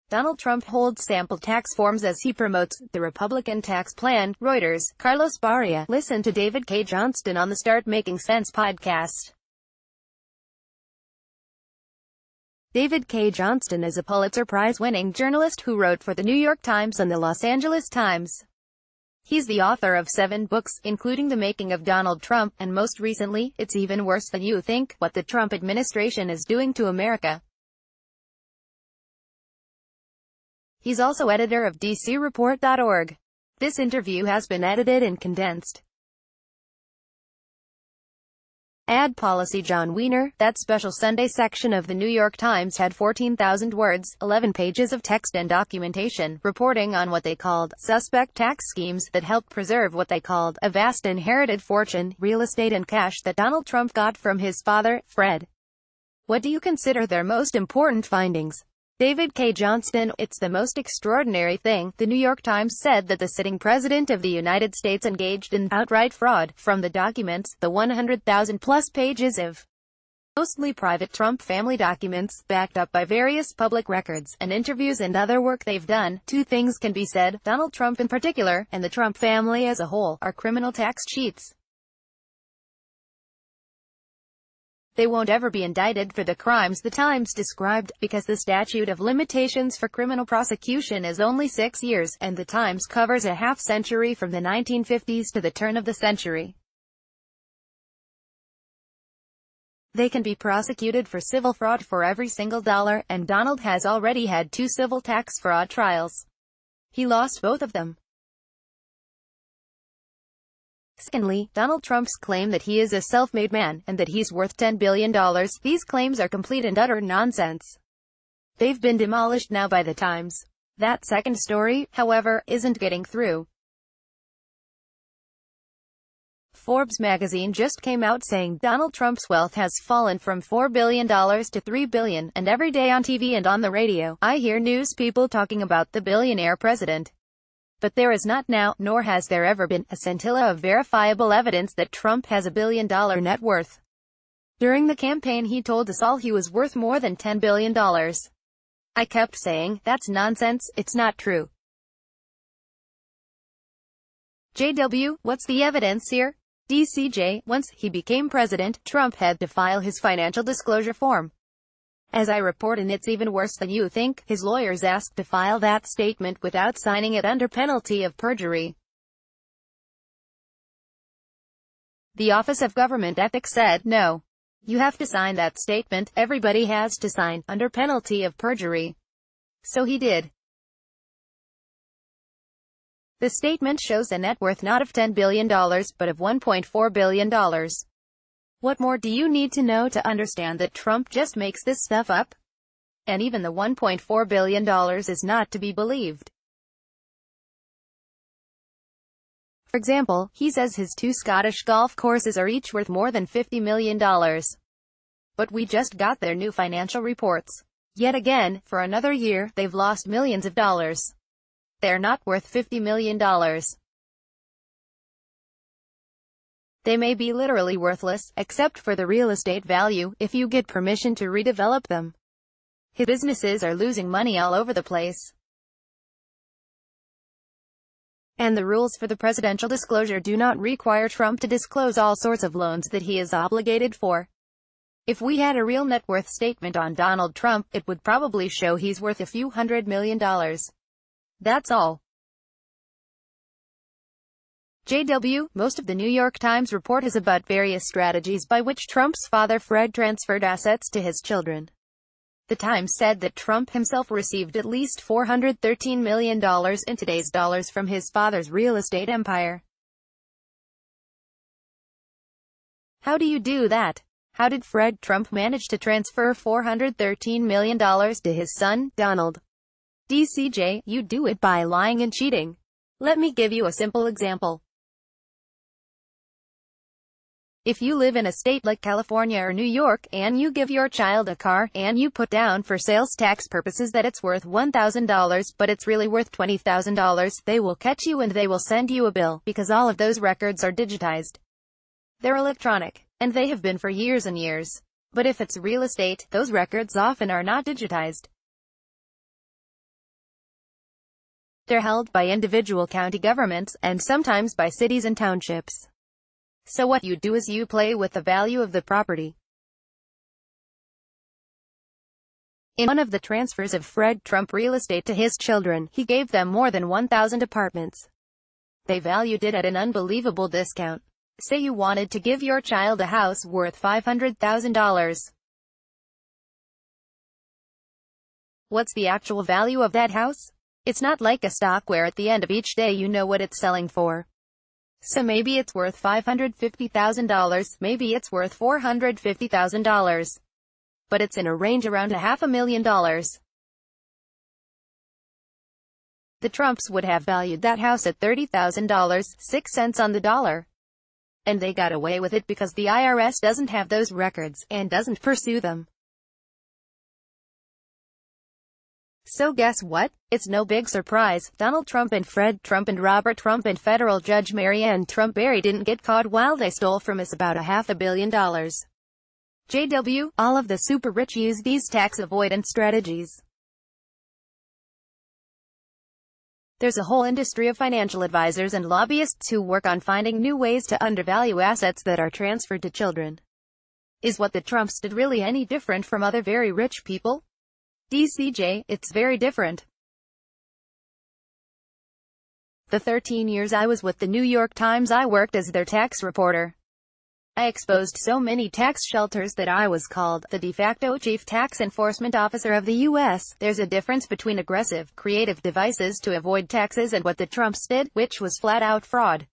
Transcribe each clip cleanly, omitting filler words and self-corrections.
Donald Trump holds sample tax forms as he promotes the Republican tax plan. Reuters. Carlos Barria. Listen to David Cay Johnston on the Start Making Sense podcast. David Cay Johnston is a Pulitzer Prize-winning journalist who wrote for the New York Times and the Los Angeles Times. He's the author of 7 books, including The Making of Donald Trump, and most recently, It's Even Worse Than You Think, What the Trump Administration is Doing to America. He's also editor of DCReport.org. This interview has been edited and condensed. Ad policy. John Wiener. That special Sunday section of the New York Times had 14,000 words, 11 pages of text and documentation, reporting on what they called suspect tax schemes that helped preserve what they called a vast inherited fortune, real estate and cash that Donald Trump got from his father, Fred. What do you consider their most important findings? David Cay Johnston. It's the most extraordinary thing. The New York Times said that the sitting president of the United States engaged in outright fraud. From the documents, the 100,000-plus pages of mostly private Trump family documents, backed up by various public records, and interviews and other work they've done, 2 things can be said: Donald Trump in particular, and the Trump family as a whole, are criminal tax cheats. They won't ever be indicted for the crimes the Times described, because the statute of limitations for criminal prosecution is only 6 years, and the Times covers a half-century from the 1950s to the turn of the century. They can be prosecuted for civil fraud for every single dollar, and Donald has already had 2 civil tax fraud trials. He lost both of them. Secondly, Donald Trump's claim that he is a self-made man, and that he's worth $10 billion. These claims are complete and utter nonsense. They've been demolished now by the Times. That second story, however, isn't getting through. Forbes magazine just came out saying Donald Trump's wealth has fallen from $4 billion to $3 billion, and every day on TV and on the radio, I hear news people talking about the billionaire president. But there is not now, nor has there ever been, a scintilla of verifiable evidence that Trump has a billion-dollar net worth. During the campaign he told us all he was worth more than $10 billion. I kept saying, that's nonsense, it's not true. JW, what's the evidence here? DCJ, once he became president, Trump had to file his financial disclosure form. As I report in It's Even Worse Than You Think, his lawyers asked to file that statement without signing it under penalty of perjury. The Office of Government Ethics said, no. You have to sign that statement, everybody has to sign, under penalty of perjury. So he did. The statement shows a net worth not of $10 billion, but of $1.4 billion. What more do you need to know to understand that Trump just makes this stuff up? And even the $1.4 billion is not to be believed. For example, he says his 2 Scottish golf courses are each worth more than $50 million. But we just got their new financial reports. Yet again, for another year, they've lost millions of dollars. They're not worth $50 million. They may be literally worthless, except for the real estate value, if you get permission to redevelop them. His businesses are losing money all over the place. And the rules for the presidential disclosure do not require Trump to disclose all sorts of loans that he is obligated for. If we had a real net worth statement on Donald Trump, it would probably show he's worth a few $100 million. That's all. JW, most of the New York Times report is about various strategies by which Trump's father Fred transferred assets to his children. The Times said that Trump himself received at least $413 million in today's dollars from his father's real estate empire. How do you do that? How did Fred Trump manage to transfer $413 million to his son, Donald? DCJ, you do it by lying and cheating. Let me give you a simple example. If you live in a state like California or New York, and you give your child a car, and you put down for sales tax purposes that it's worth $1,000, but it's really worth $20,000, they will catch you and they will send you a bill, because all of those records are digitized. They're electronic. And they have been for years and years. But if it's real estate, those records often are not digitized. They're held by individual county governments, and sometimes by cities and townships. So what you do is you play with the value of the property. In one of the transfers of Fred Trump real estate to his children, he gave them more than 1,000 apartments. They valued it at an unbelievable discount. Say you wanted to give your child a house worth $500,000. What's the actual value of that house? It's not like a stock where at the end of each day you know what it's selling for. So maybe it's worth $550,000, maybe it's worth $450,000. But it's in a range around $500,000. The Trumps would have valued that house at $30,000, 6 cents on the dollar. And they got away with it because the IRS doesn't have those records, and doesn't pursue them. So guess what? It's no big surprise. Donald Trump and Fred Trump and Robert Trump and federal judge Marianne Trump Barria didn't get caught while they stole from us about $500 million. JW, all of the super rich use these tax avoidance strategies. There's a whole industry of financial advisors and lobbyists who work on finding new ways to undervalue assets that are transferred to children. Is what the Trumps did really any different from other very rich people? DCJ, it's very different. The 13 years I was with the New York Times, I worked as their tax reporter. I exposed so many tax shelters that I was called the de facto chief tax enforcement officer of the U.S. There's a difference between aggressive, creative devices to avoid taxes and what the Trumps did, which was flat-out fraud.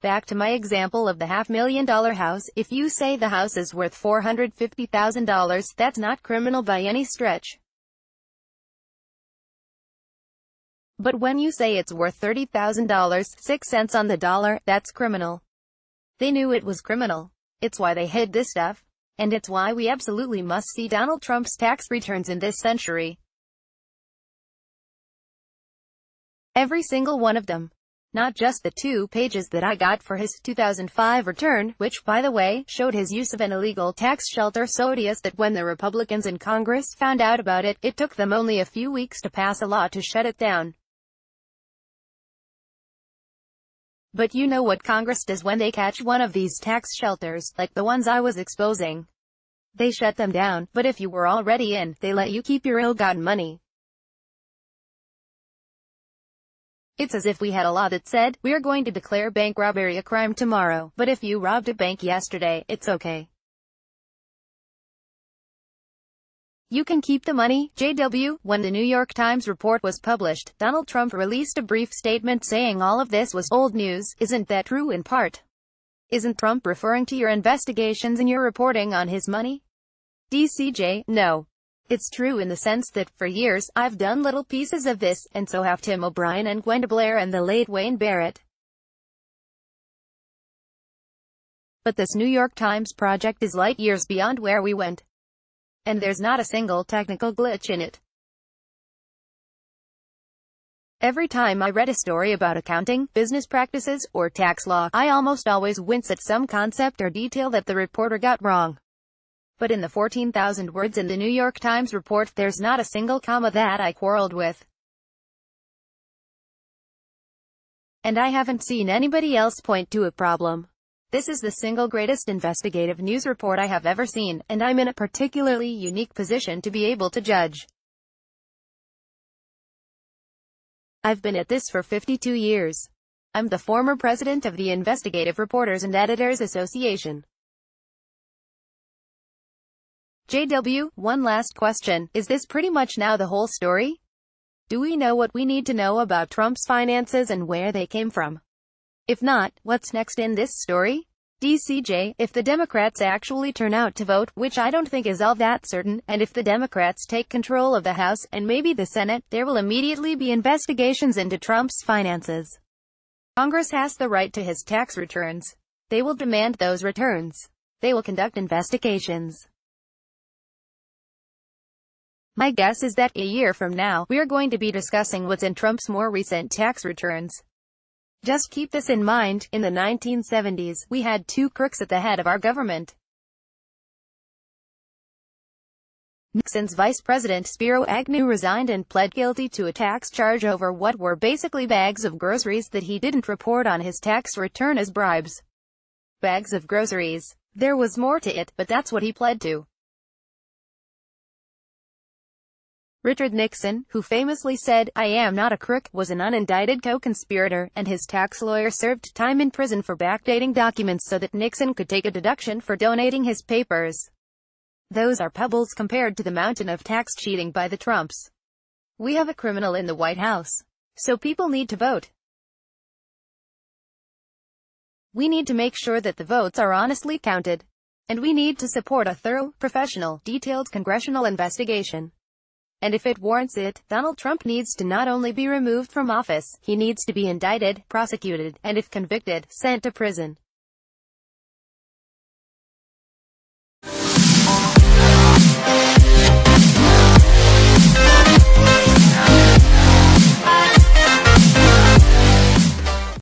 Back to my example of the $500,000 house, if you say the house is worth $450,000, that's not criminal by any stretch. But when you say it's worth $30,000, 6 cents on the dollar, that's criminal. They knew it was criminal. It's why they hid this stuff. And it's why we absolutely must see Donald Trump's tax returns in this century. Every single one of them. Not just the 2 pages that I got for his 2005 return, which, by the way, showed his use of an illegal tax shelter so odious that when the Republicans in Congress found out about it, it took them only a few weeks to pass a law to shut it down. But you know what Congress does when they catch one of these tax shelters, like the ones I was exposing? They shut them down, but if you were already in, they let you keep your ill-gotten money. It's as if we had a law that said, we're going to declare bank robbery a crime tomorrow, but if you robbed a bank yesterday, it's okay. You can keep the money. JW, when the New York Times report was published, Donald Trump released a brief statement saying all of this was old news. Isn't that true in part? Isn't Trump referring to your investigations and your reporting on his money? DCJ, no. It's true in the sense that, for years, I've done little pieces of this, and so have Tim O'Brien and Gwenda Blair and the late Wayne Barrett. But this New York Times project is light years beyond where we went. And there's not a single technical glitch in it. Every time I read a story about accounting, business practices, or tax law, I almost always wince at some concept or detail that the reporter got wrong. But in the 14,000 words in the New York Times report, there's not a single comma that I quarreled with. And I haven't seen anybody else point to a problem. This is the single greatest investigative news report I have ever seen, and I'm in a particularly unique position to be able to judge. I've been at this for 52 years. I'm the former president of the Investigative Reporters and Editors Association. JW, one last question. Is this pretty much now the whole story? Do we know what we need to know about Trump's finances and where they came from? If not, what's next in this story? DCJ, if the Democrats actually turn out to vote, which I don't think is all that certain, and if the Democrats take control of the House, and maybe the Senate, there will immediately be investigations into Trump's finances. Congress has the right to his tax returns. They will demand those returns. They will conduct investigations. My guess is that a year from now, we're going to be discussing what's in Trump's more recent tax returns. Just keep this in mind, in the 1970s, we had two crooks at the head of our government. Nixon's vice president Spiro Agnew resigned and pled guilty to a tax charge over what were basically bags of groceries that he didn't report on his tax return as bribes. Bags of groceries. There was more to it, but that's what he pled to. Richard Nixon, who famously said, "I am not a crook," was an unindicted co-conspirator, and his tax lawyer served time in prison for backdating documents so that Nixon could take a deduction for donating his papers. Those are pebbles compared to the mountain of tax cheating by the Trumps. We have a criminal in the White House. So people need to vote. We need to make sure that the votes are honestly counted. And we need to support a thorough, professional, detailed congressional investigation. And if it warrants it, Donald Trump needs to not only be removed from office, he needs to be indicted, prosecuted, and if convicted, sent to prison.